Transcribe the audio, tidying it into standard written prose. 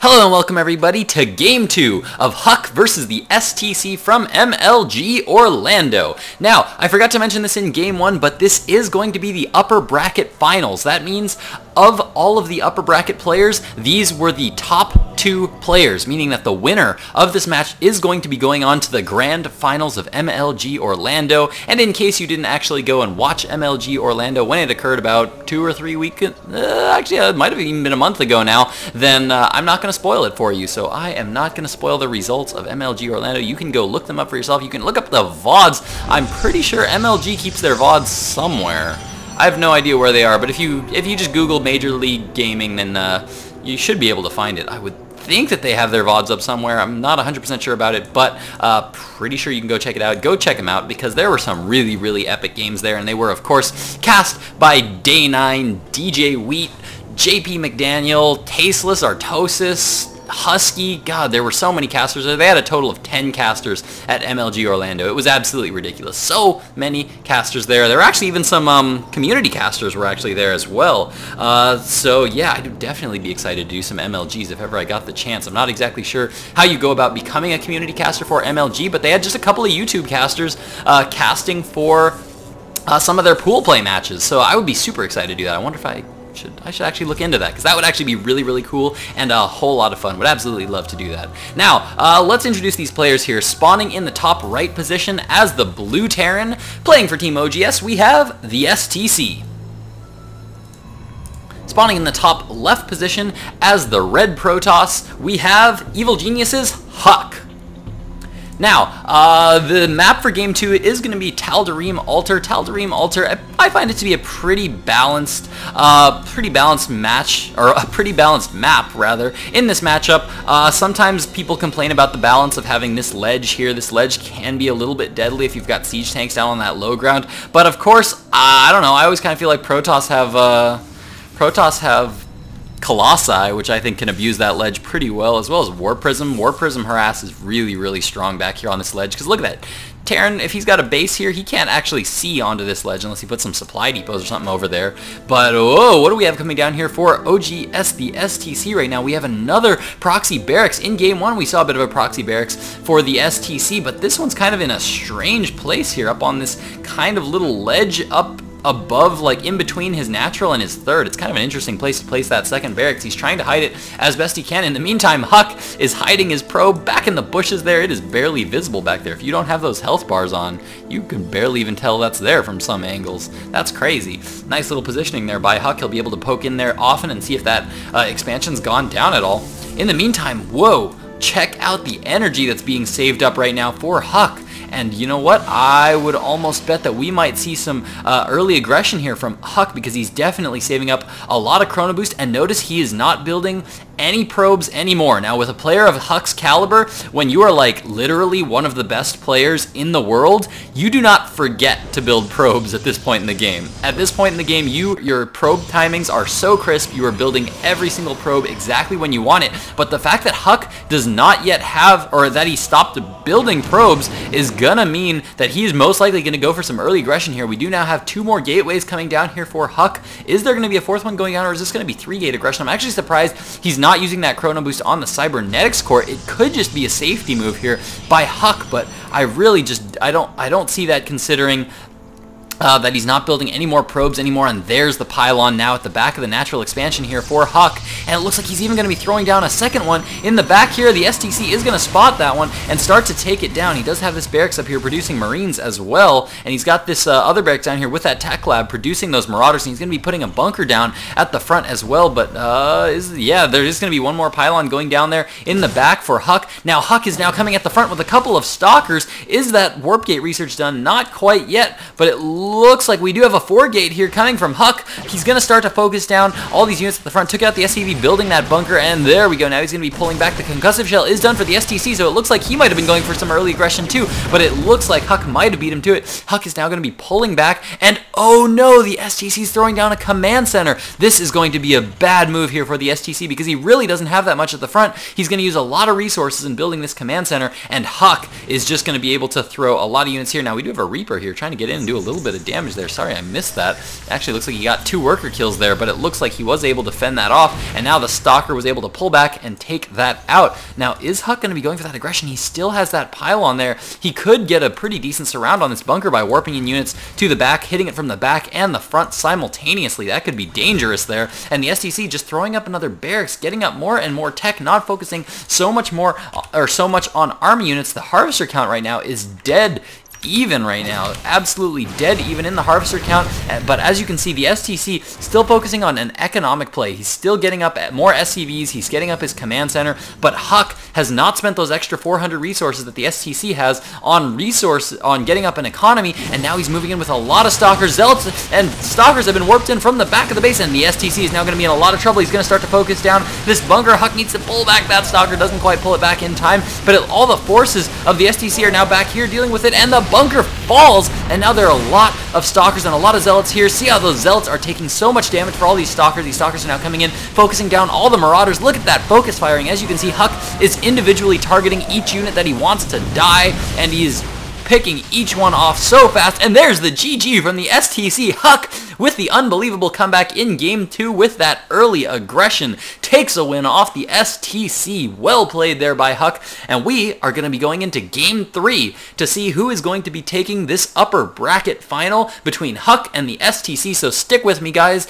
Hello and welcome everybody to Game 2 of EGHuK versus the STC from MLG Orlando. Now, I forgot to mention this in Game 1, but this is going to be the upper bracket finals. That means of all of the upper bracket players, these were the top 2 players, meaning that the winner of this match is going to be going on to the grand finals of MLG Orlando. And in case you didn't actually go and watch MLG Orlando when it occurred about 2 or 3 weeks, actually it might have even been a month ago now, then I'm not going to spoil it for you. So I am not going to spoil the results of MLG Orlando. You can go look them up for yourself. You can look up the VODs. I'm pretty sure MLG keeps their VODs somewhere. I have no idea where they are, but if you just Google Major League Gaming, then you should be able to find it. I would think that they have their VODs up somewhere. I'm not 100% sure about it, but pretty sure you can go check it out. Go check them out because there were some really epic games there, and they were, of course, cast by Day9, DJ Wheat, JP McDaniel, Tasteless, Artosis, Husky. God, there were so many casters there. They had a total of 10 casters at MLG Orlando. It was absolutely ridiculous. So many casters there. There were actually even some community casters were actually there as well. So yeah, I'd definitely be excited to do some MLGs if ever I got the chance. I'm not exactly sure how you go about becoming a community caster for MLG, but they had just a couple of YouTube casters casting for some of their pool play matches. So I would be super excited to do that. I wonder if I should actually look into that, because that would actually be really cool and a whole lot of fun. Would absolutely love to do that. Now, let's introduce these players here. Spawning in the top right position as the blue Terran, playing for Team OGS, we have the STC. Spawning in the top left position as the red Protoss, we have Evil Genius's EGHuK. Now, the map for Game 2 is going to be Tal'Darim Altar. Tal'Darim Altar, I find it to be a pretty balanced match, or a pretty balanced map, rather, in this matchup. Sometimes people complain about the balance of having this ledge here. This ledge can be a little bit deadly if you've got siege tanks down on that low ground. But of course, I don't know, I always kind of feel like Protoss have Colossi, which I think can abuse that ledge pretty well, as well as War Prism. War Prism harass is really strong back here on this ledge, because look at that. Terran, if he's got a base here, he can't actually see onto this ledge unless he puts some supply depots or something over there. But, oh, what do we have coming down here for oGsTheSC right now? We have another proxy barracks. In Game 1, we saw a bit of a proxy barracks for the STC, but this one's kind of in a strange place here, up on this kind of little ledge up above, like in between his natural and his third. It's kind of an interesting place to place that second barracks. He's trying to hide it as best he can. In the meantime, EGHuK is hiding his probe back in the bushes there. It is barely visible back there. If you don't have those health bars on, you can barely even tell that's there from some angles. That's crazy. Nice little positioning there by EGHuK. He'll be able to poke in there often and see if that expansion's gone down at all. In the meantime, whoa, check out the energy that's being saved up right now for EGHuK. And you know what? I would almost bet that we might see some early aggression here from EGHuK, because he's definitely saving up a lot of Chrono Boost. And notice he is not building any probes anymore. Now, with a player of EGHuK's caliber, when you are like literally one of the best players in the world, you do not forget to build probes at this point in the game. At this point in the game, your probe timings are so crisp. You are building every single probe exactly when you want it. But the fact that EGHuK does not yet have, or that he stopped building probes, is gonna mean that he's most likely gonna go for some early aggression here. We do now have 2 more gateways coming down here for EGHuK. Is there gonna be a 4th one going down, or is this gonna be 3-gate aggression? I'm actually surprised he's not using that Chrono Boost on the Cybernetics core. It could just be a safety move here by EGHuK, but I really just, I don't see that, considering that he's not building any more probes anymore. And there's the pylon now at the back of the natural expansion here for EGHuK. And it looks like he's even going to be throwing down a second one in the back here. The STC is going to spot that one and start to take it down. He does have this barracks up here producing Marines as well. And he's got this other barracks down here with that tech lab producing those Marauders. And he's going to be putting a bunker down at the front as well. But yeah, there is going to be one more pylon going down there in the back for EGHuK. Now EGHuK is now coming at the front with a couple of stalkers. Is that warp gate research done? Not quite yet, but it looks like we do have a 4-gate here coming from EGHuK. He's going to start to focus down all these units at the front. Took out the SCV building that bunker, and there we go. Now he's going to be pulling back. The concussive shell is done for the STC, so it looks like he might have been going for some early aggression too, but it looks like EGHuK might have beat him to it. EGHuK is now going to be pulling back, and oh no, the STC is throwing down a command center. This is going to be a bad move here for the STC, because he really doesn't have that much at the front. He's going to use a lot of resources in building this command center, and EGHuK is just going to be able to throw a lot of units here. Now we do have a Reaper here trying to get in and do a little bit of damage there. Sorry, I missed that. Actually, looks like he got 2 worker kills there, but it looks like he was able to fend that off, and now the Stalker was able to pull back and take that out. Now, is HuK going to be going for that aggression? He still has that pylon there. He could get a pretty decent surround on this bunker by warping in units to the back, hitting it from the back and the front simultaneously. That could be dangerous there. And the STC just throwing up another barracks, getting up more and more tech, not focusing so much on army units. The harvester count right now is dead even right now, absolutely dead even in the harvester count. But as you can see, the STC still focusing on an economic play. He's still getting up at more SCVs, he's getting up his command center, but HuK has not spent those extra 400 resources that the STC has on getting up an economy, and now he's moving in with a lot of Stalkers. Zealots and Stalkers have been warped in from the back of the base, and the STC is now going to be in a lot of trouble. He's going to start to focus down this bunker. HuK needs to pull back that Stalker, doesn't quite pull it back in time, but all the forces of the STC are now back here dealing with it, and the bunker falls, and now there are a lot of Stalkers and a lot of Zealots here. See how those Zealots are taking so much damage for all these Stalkers. These Stalkers are now coming in, focusing down all the Marauders. Look at that focus firing. As you can see, HuK is individually targeting each unit that he wants to die, and he's picking each one off so fast. And there's the GG from the STC. HuK with the unbelievable comeback in Game 2 with that early aggression takes a win off the STC. Well played there by HuK. And we are going to be going into Game 3 to see who is going to be taking this upper bracket final between HuK and the STC. So stick with me, guys.